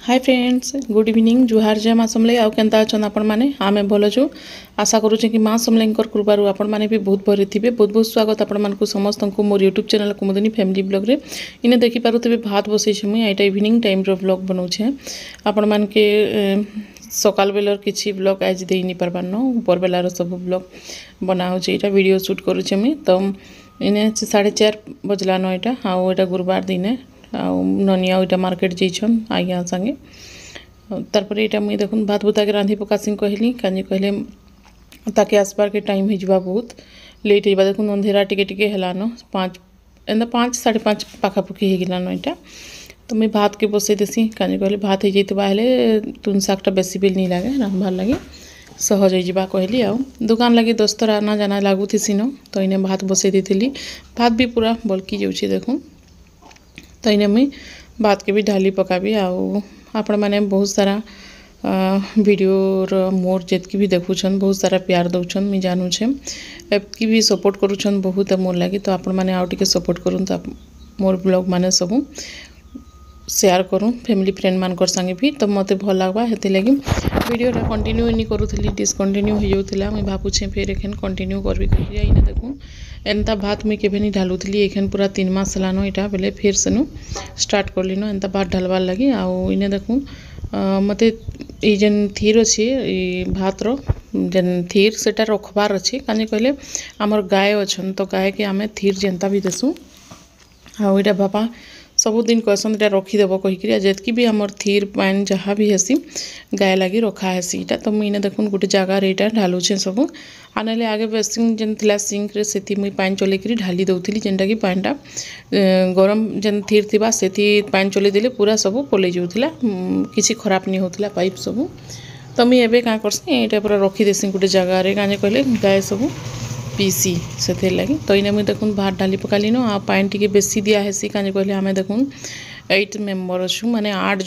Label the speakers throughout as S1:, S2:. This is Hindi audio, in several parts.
S1: हाय फ्रेंड्स, गुड इवनिंग। जुहार जय माँ समलेई। आउ केन्ता अछन आपण माने? आमे भल छु। आशा करूचे कि माँ समलेईंकर कृपारू आपण माने भी बहुत भरी थिबे। बहुत बहुत स्वागत आपण मानकु समस्तंकु मोर यूट्यूब चैनल कुमुदिनी फैमिली ब्लॉग रे। इने देखि पारुथिबे भात बसै छु मुई। एटा इवनिंग टाइम रो ब्लॉग बनाउछे। आपण मानके सकाल बेलर किछि ब्लॉग आज देई नि परबान ऊपर बेलार सब ब्लॉग बनाउछे। एटा वीडियो शूट करूछे मुई। तो इने 4:30 बजलान एटा। आउ एटा गुरुवार दिने ननिया इटा मार्केट जाइछन आज्ञा संगे। तारपर इटा मुई देखुन भात भुता के रांधि पकासी कहली काजी कहले ताके आसपार के टाइम हिजबा बहुत लेट हिबा। देखुन अंधेरा टिके टिके हेलान 5 5:30 पाखापाखि हेगिलान एटा। तो मुई भात के बसई देसी काजी कहले भात हो जाइतबा हेले तुन शाकटा बेसी बेल नहीं लागे रांधबार लगे सहज हो कहली। आउ दुकान लगी दोस्तर आना जाना लागुथिसी न। तो इने भात बसई देथिली। भात भी पूरा बल्कि जाउछि देखुन। तो इने मुई भात के भी ढाली पकाबी। आउ आपण माने बहुत सारा वीडियो मोर जेतकी भी देखुछन बहुत सारा प्यार दउछन मुई जानूछे। एपकी भी सपोर्ट करूछन बहुत मोर लागी। तो आपण माने आउ टिके सपोर्ट करूँ तो मोर ब्लॉग माने सब शेयर करूँ फैमिली फ्रेंड मानकर संगे भी। तो मते भल लागबा हेते लगी वीडियोटा कंटिन्यू नहीं करूथली डिसकंटिन्यू हो जाउथला। मुई भाबुछे फेर एखन कंटिन्यू करबी करिया। इने देखुन एंता भात मुई केबे नहीं ढालुथली एखन पूरा 3 मास लानो इटा बेले फेर सेनु स्टार्ट करली न एंता भात ढालबार लगी। आउ इने देखुन मते ई जेन थीर अछि ई भात रो जेन थीर सेटा रखबार अछि कानी कहले हमर गाय अछन। तो गाय के आमे थीर जेंता भी देसु। आउ इटा बापा सबुदिन कहसन इटा रखीदेव कहीकि जेतकी भी आमर थीर पान जहाँ भी हेसी गाय लगी रखा हेसी इटा। तो मुझे देखुन गोटे जगार यहाँ ढालुचे सब आने आगे बेसिंग जेन थिला सिंक रे सेति मुई पानी चलेकरी ढाली दउथली जेनटा कि पानीटा गरम जेन थीर थिबा सेति पानी चले देले पूरा सब पलई जाउथला किछि खराब नहीं होतला पाइप सब। तो मुई एबे का करसी एटा पूरा रखी देसी गोटे जगार रे काने कहले गाय सब पीसी से लगी। तो इने मुई देखुन भात डाली पकाली न आ पानी टिके बेसी दिया हेसी काजे कहले आमे देखुन 8 मेंबर अछु माने 8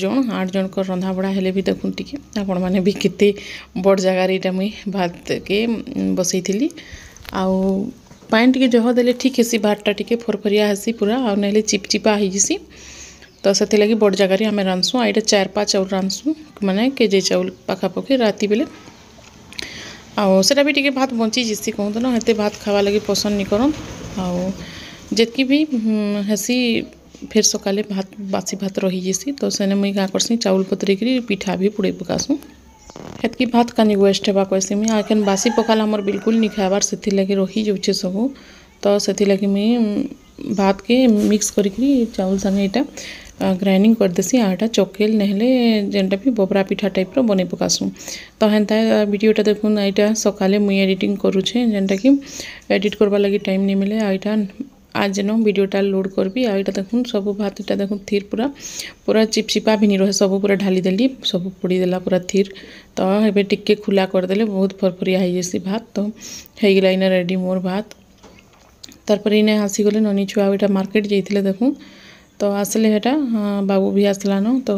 S1: जन को रंधा बड़ा हेले भी देखुन टिके आपण माने भी केते बड़ जगह रे इटा मुई भात के बसैथिली। आउ पानी टिके जह देले ठीक हेसी भातटा टिके फरफरिया हेसी पूरा आ नैले चिपचिपा हो जिसी। तो से लगी बड़ जगह रे आमे रांधसु आ इटा 4-5 चाउल रांधसु माने केजे चाउल पाखापाखि राति बेले। आउ सेटा भी टिके भात बंची जिसी कहूँ तो ना हेते भात खावा लगी पसंद नहीं करन। आउ जेतकी भी हेसी फिर सकाले भात बासी भात रही जैसी। तो सेने मुई का करसी चाउल पतरी करी पिठा भी पुड़े पकासू हेतकी भात कानी वेस्ट हेबा कहसी मुई आखन बासी पकाल हमर बिल्कुल नहीं खाबार सेथि लगी रही जाउछे सब। तो सेथि लगी मुई भात के मिक्स करी चाउल संगे इटा ग्राइंडिंग कर देसी आटा चकेल नहले जेनटा भी बोबरा पिठा टाइप रो बने पकासू। तो हेन्ता वीडियोटा देखुन एटा सकाले मुई एडिटिंग करूछे जेनटा कि एडिट करबा लगी टाइम नहीं मिले। आइटा आज न वीडियोटा लोड करबी। आइटा देखुन सब भात इटा देखुन थीर पूरा पूरा चिपचिपा भी नहीं रहे सब पूरा ढाली देली सब पोड़ी देला पूरा थीर। तो एबे टिके खुला कर देले बहुत फरफरिया हो जैसी भात। तो हे गेला इना रेडी मोर भात। तारपर इने आसी गले ननी छुआ इटा मार्केट जाइथिले देखुन। तो आसले हेटा बाबू भी आसला न। तो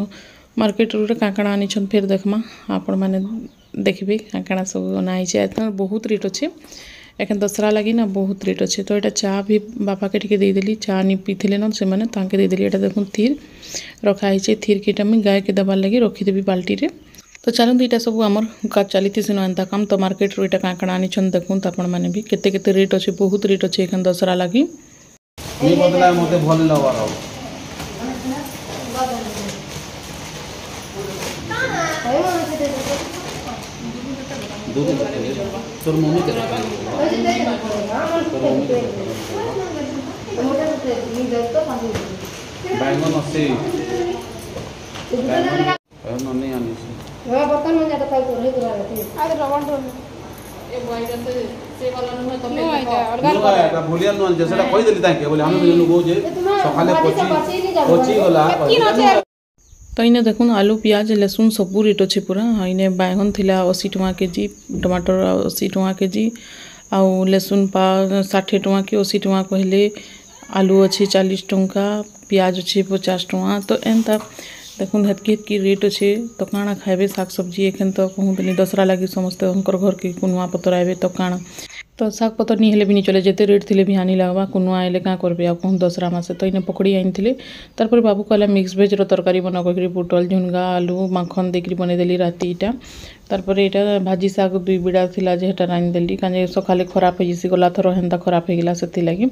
S1: मार्केट रे काकड़ा आनी छन फिर देखमा आपण माने देखबे काकड़ा सब बनाई छे बहुत रेट अच्छे एखन दसरा लगी ना बहुत रेट अच्छे। तो एटा चा भी बापा के टिके दे देली चा नि पीथिले न से माने तांके दे देली। एटा देखुन थीर रखा है थीर के मुई गाय के दबार लगी रखी देबी बाल्टी रे। तो चलते यहाँ सब आमर का चली सीन एंता काम। तो मार्केट रो इटा काकड़ा आनी छन देखुन तो आपण माने भी केते केते रेट अच्छे बहुत रेट अच्छे एखन दसरा लगी।
S2: नहीं बदला मते भल लगवार तोर मम्मी के बैंगन अस्सी नन्नी आनी
S3: बर्तन में जाता तो रही करा रहती है आज रवन तो ए वाइट से वाला न तो मैं
S2: एटा भुलिया न जैसेटा कहि देली ताके बोले हम बिनु गो जे सकाले कोची गला।
S1: तो इने देखुन आलू प्याज लहसुन सबू रेट अच्छे पूरा। इने बैंगन थिला 80 टका केजी टमाटर 80 टका केजी आउ लहसुन 60 टका कि 80 टका कहले आलू अच्छे 40 टका प्याज अच्छे 50 टका। तो एंता देखुन हेतकी रेट अच्छे। तो काଣା खाइबे साग सब्जी एखन तो कहूँ दसरा लगी समस्त घर के कुनुआ पतर आइबे तो काଣା तो शाग पतर नहीं हेले भी नहीं चले जेते रेट थिले भी आनी लगवा कुनुआ आइले क्या करबे आ कौन दसरा मासे तो इने पकड़ी आनी तारपर बाबू कहला मिक्स भेज तरकारी बना कर पुटल झुनगा आलू माखन देकर बनईदेली राति इटा तारपर यहाँ भाजी शाग 2 बिड़ा थिला जे हेटा रांधिदेली कहीं सकाले खराब हो जैसी गला थर हेन्ता खराब हो गला से लगी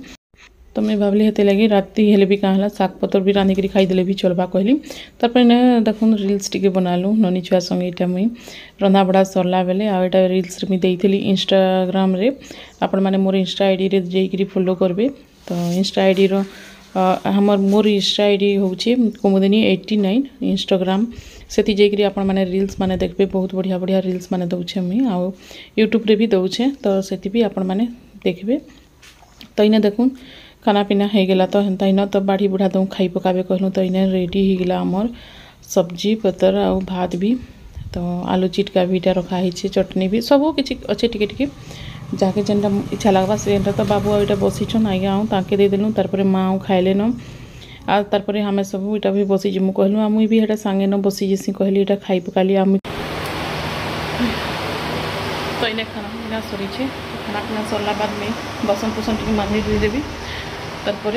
S1: तो मैं भावली हेते लगी राति हेले भी कहाँ शाग पतर भी रांधिक खाईदेले भी चलवा कहली तारपर देखुन रिल्स टिके बनालु ननी छुआ संगे इटा मुई रंधा बड़ा सरला बेले आटा रिल्स मुई देइथिली इंस्टाग्राम रे आपण माने मोर इंस्टा आईडी रे जेकरी फॉलो करबे तो इंस्टा आईडी रो हमर मोर इंस्टा आईडी होउची कुमुदिनी 89 इंस्टाग्राम सेति जेकरी आपण माने रिल्स माने देखबे बहुत बढ़िया बढ़िया रिल्स माने दउछे मुई आ यूट्यूब रे भी दउछे तो सेति भी आपण माने देखबे तो इने देखुन खाना पीना हो गला तो हेन्ता इन तो बाढ़ी बुढ़ा दऊँ खाई पकाबे कहलूँ तो इन रेडी हो गला आमर सब्जी पतर आ भात भी तो आलू चिटका भी रखा है चटनी भी सब किसी अच्छे टिके टिके जाके जेनटा इच्छा लगवा से तो बाबू आईटा बसीछन आगे आऊँ ताके देदेलूँ तारपर माँ खाइले न आ तारपर हमें सब इटा भी बसी जिमु कहलूँ आ मुई भी हेटा सांगे न बसी जैसी कहली इटा खाई पकाली आ तो इन्हें खाना पीना सरी खाना पीना सरला बाद में बासन कुसन टी मांझी देदेवी तारपर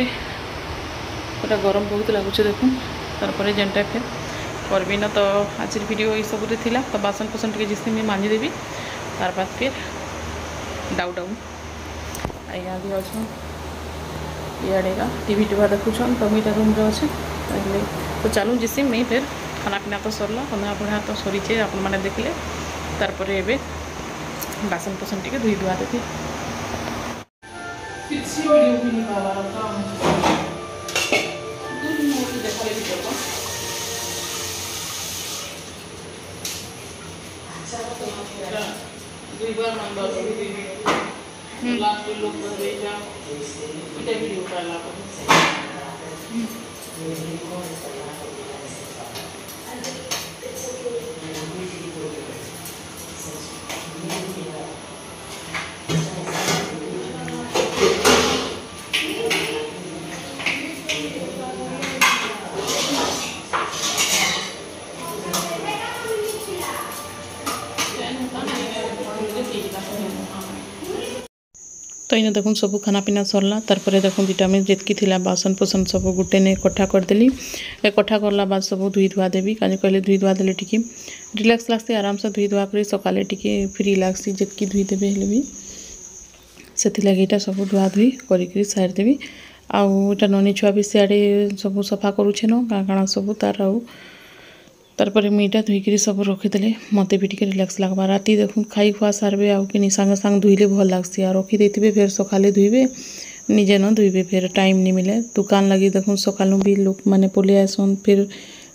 S1: पूरा गरम बहुत लगुच देखूँ तारपर जेनटा फिर करबी ना तो आज वीडियो ये सब थिला तो बासन कुसन टी जिससे मुझे मांझी देवी तार बाद फिर डाउ डाउ आज्ञा भी अच्छे इड़ेगा टीवी टुवा देखुन तो मुझे रूम रे अच्छे तो चलूँ जिससे मैं फिर खाना पीना तो सरला रंधा बढ़ा तो सरीचे आपण मैंने देखले तारपर एबे बासन कुसन टी धोई धुआ देती तो इन देखुन सब खाना पीना सरला तारपर देखुन विटामिन जितकी थिला बासन पोसन सब गुटे ने कट्ठा करदेली कट्ठा करला बाद सब धुई धुआ देवी कहीं कहले धुई धुआ देले टिके रिलैक्स लागसी आराम से धुई धुआ कर सकाले टिके फ्री लागसी जितकी धुई देबे हेले भी सेति लगी इटा सब धुआ धुई करी साइड देवी आउ इटा ननी छुआ भी सियाड़े सब सफा करूछे न काँ काଣା सब तार आउ तारपर मुईटा धुईकरी सब रखीदे मत भी टिके रिलैक्स लगवा राति देखूँ खाई खुआ सारे आउ कि सांगे सांगे धुईले भल लगसी आ रखी देते फिर सकाले धुईबे निजे न धुईबे फिर टाइम नहीं मिले दुकान लगी देखूँ सकालू भी लोक मैंने पलि आसन फिर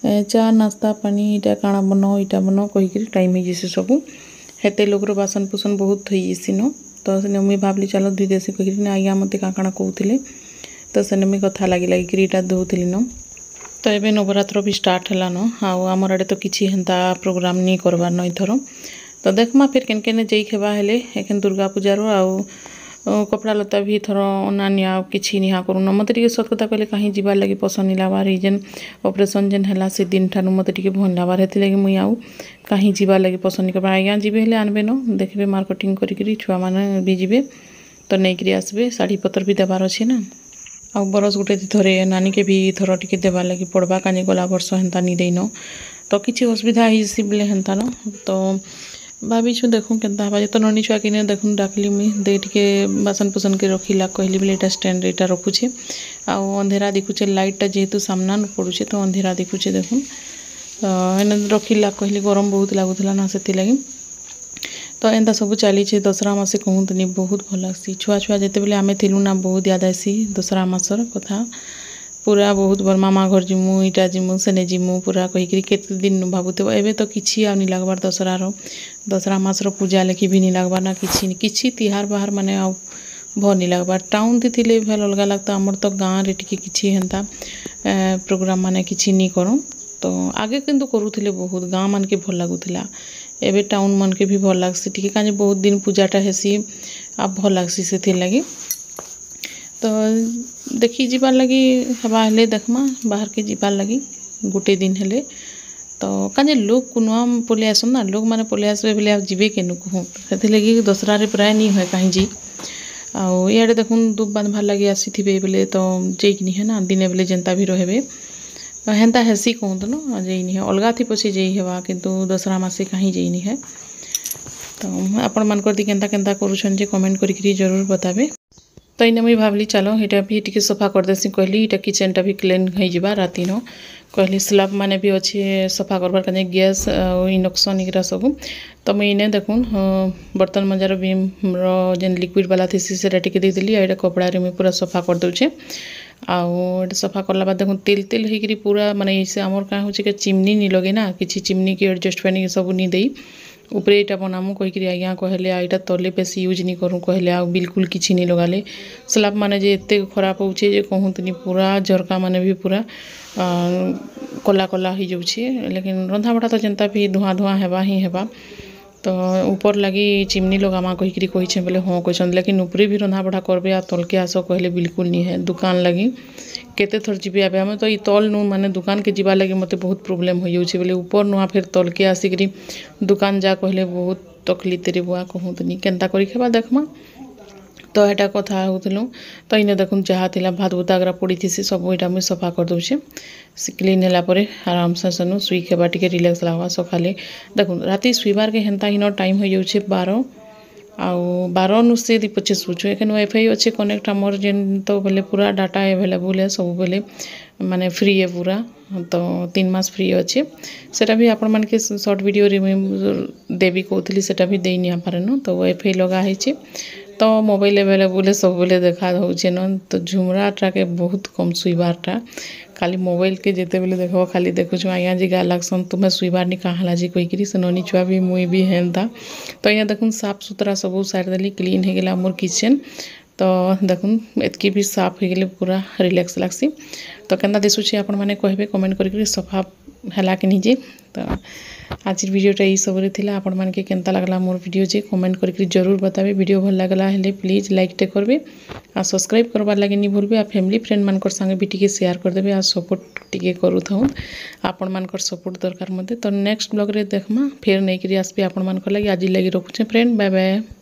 S1: चा नाश्ता पानी इटा काଣା बनो इटा बनो कहीकि टाइम हो जैसे सब हेते लोकर बासन पुसन बहुत थी जैसी न तो से मुई भावली चलो धुई देसी कही आज्ञा मत काँ काଣା कहते तो से मुई कथा लगी लगिकी इटा धोली न तो ये नवरात्र भी स्टार्ट है न आमर आड़े तो किसी हेन्ता प्रोग्राम नहीं करवार न इथर तो देखमा फिर केन केने जई खेबा हेले एखन दुर्गा पूजार आउ कपड़ा लता भी थर अनानिया किसी निहा करूँ मत सत कथा कहले कहीं जीवार लगी पसंद नहीं लाबार जेन ऑपरेशन जेन है से दिन ठानु मत भल लाबार हेती लगी मुई आउ कहीं जीवार लगी पसंद नहीं करबा आज्ञा जीवे हेले आनबे न देखबे मार्केटिंग करी छुआ माने भी जीवे तो नहीं आसबे शाढ़ी पतर भी देवार अच्छे ना आ बरस गुटे थरे नानी के भी थर टिके देवार लगी पड़वा कहीं गला वर्ष हेन्ता नहीं देन तो किसी असुविधा होसी बोले हेन्ता न तो भावीछु देखूँ केन्ता हवा तो ननी छुआ किने देखूँ डाकली मुई दे टिके बासन पुसन के रखिला कहली बोले एटा स्टैंड एटा रखुछे आउ अंधेरा दिखुचे लाइटा जेहेतु सामना पड़ुचे तो अंधेरा दिखुचे देखूँ एने रखिला कहली गरम बहुत लगुला ना से लगी तो एंता सब चली दसरा मासे कहतनी बहुत भल लग्सी छुआ छुआ जिते बेले आम थिलु ना बहुत याद आसी दसरा मासर कथा पूरा बहुत भल मामा घर जिमु इटा जिमु सेने जिमु पूरा कहीकि केते दिन भावुव एवं तो किसी आ नहीं लगवार दसरा मासर पूजा लेखि भी नहीं लगवार ना किसी तिहार बाहर माने आ भल नहीं लगवार टाउन थी भल अलग लगता आमर तो गाँव रे टिके किसी हेन्ता प्रोग्राम माने किसी नहीं करूँ तो आगे किंतु करूले बहुत गाँव मान के भल लगुला एबे टाउन मन के भी भल लगसी टिके कहीं बहुत दिन पूजाटा हेसी आ भल लगसी से लगी तो देखी जीवार लगी हवा हेले देखमा बाहर के जीवार लगी गोटे दिन हेले तो कहीं लोग कुनुआ पलि आसन ना लोग मैंने पलि आसबे बोले जीवे केनु कहूँ से लगी दसरा रे प्राय नहीं है कहीं जी आउ इे देखुन दुब बांधबार लगे आसीथे बेले तो जेकनी है ना दिने बेले जेन्ता भी रहे हेन्ता हेसी कहतु न जेनी है अलगा थी पछे जेई हेबा किंतु दसरा मासे कहीं जेनी है तो आपण मान कर दी केन्ता केन्ता करूछन जे कमेंट करी जरूर बताबे। तो इने मुई भावली चलो यहाँ भी टी सफा करदेसी कहली यहाँ किचेनटा भी क्लीन हो राति न कहली स्लाब माने भी अच्छे सफा करबार कने गैस इंडक्शन इगरा सब तो मुई इने देखुन बर्तन मजार भीम जेन लिक्विड वाला थी से टी देदेली यहाँ कपड़ा मुई पूरा सफा कर दूचे आउ सफा करला बाद देखुन तेल तेल होकर पूरा माने से आमर क्या हो चिमनी नहीं लगे ना कि चिमनी की एडजस्ट फैन सब नहीं दे उपरे यहाँ बनामु कहीकि आज्ञा कहले यहाँ तले बेसी यूज नहीं करूँ कहले आ बिल्कुल किसी नहीं लगाले स्लाब माने जे एते खराब होचे जे कहतनी पूरा झरका माने भी पूरा कला कला हो जाऊे लेकिन रंधा बड़ा तो जनता भी धुआं धुआं हेबा ही हेबा तो ऊपर लगी चिमनी लगामा कहीकि कही बोले हाँ कहन लेकिन उपरे भी रंधा बड़ा करबे आ तलके आस कहले बिल्कुल नहीं है दुकान लगी केते थर जीबे आबे आम तो ये तल नु माने दुकान के जीवा लगे मते बहुत प्रोब्लेम हो जाऊे बोले ऊपर नुआ फिर तलके आसिक दुकान जा कहले बहुत तकलीफ तेरे बुआ कहतनी केन्ता करी खेबा देखमा तो यहाँ कथा होलु तो इने देखुन जहाँ थिला भात भूतागरा पड़ी थी सब यहाँ मुझे सफा कर दूचे क्लीन है आराम से सेनु शुई खेबा टे रिलैक्स लगवा सकाले देखुन राति शुइबार के हेन्ता इन टाइम हो जाऊे 12 आउ 12 नु से 25 शुचु एखन वाईफाई अच्छे कनेक्ट आमर जेन तो बोले पूरा डाटा एभेलेबल है सब बोले माने फ्री है पूरा तो 3 मास फ्री अच्छे सेटा भी आपण मान के शॉर्ट वीडियो देवी कहती सेटा भी दे नहीं पारे न तो वाईफाई लगा है तो मोबाइल एभेलेबल सब बोले देखा होचे न तो झुमराटा के बहुत कम शुइबारटा खाली मोबाइल के जेते बेले देखो खाली देखुछु आज्ञा जी गा लागसन तुम्हें शुइबार नहीं कहाँ जी कहीकि से ननी छुआ भी मुई भी हेन्ता तो यहाँ देखुन साफ सुथरा सब सारी देली क्लीन हो गला मोर किचेन तो देखुन एतकी भी साफ हो गले पूरा रिलैक्स लागसी तो केन्ता दिशुचे आपण माने कहबे कमेंट करी सफा हैला कि निजे तो आज वीडियोटा ये सब थिला आपण मान के केन्ता लागला मोर वीडियो जे कमेंट करी जरूर बताबे वीडियो भल लागला हेले प्लीज लाइक टे करबे आ सब्सक्राइब करबार लागे नहीं भूलबे आ फैमिली फ्रेंड मानकर संगे भी टिके शेयर कर देबे आ सपोर्ट टिके करू थाउ आपण मानकर सपोर्ट दरकार मते तो नेक्स्ट ब्लॉग रे देखमा फिर नहीं करी आसबे आपण मानकर लागे आज लगी रखुचे फ्रेंड बाय बाय।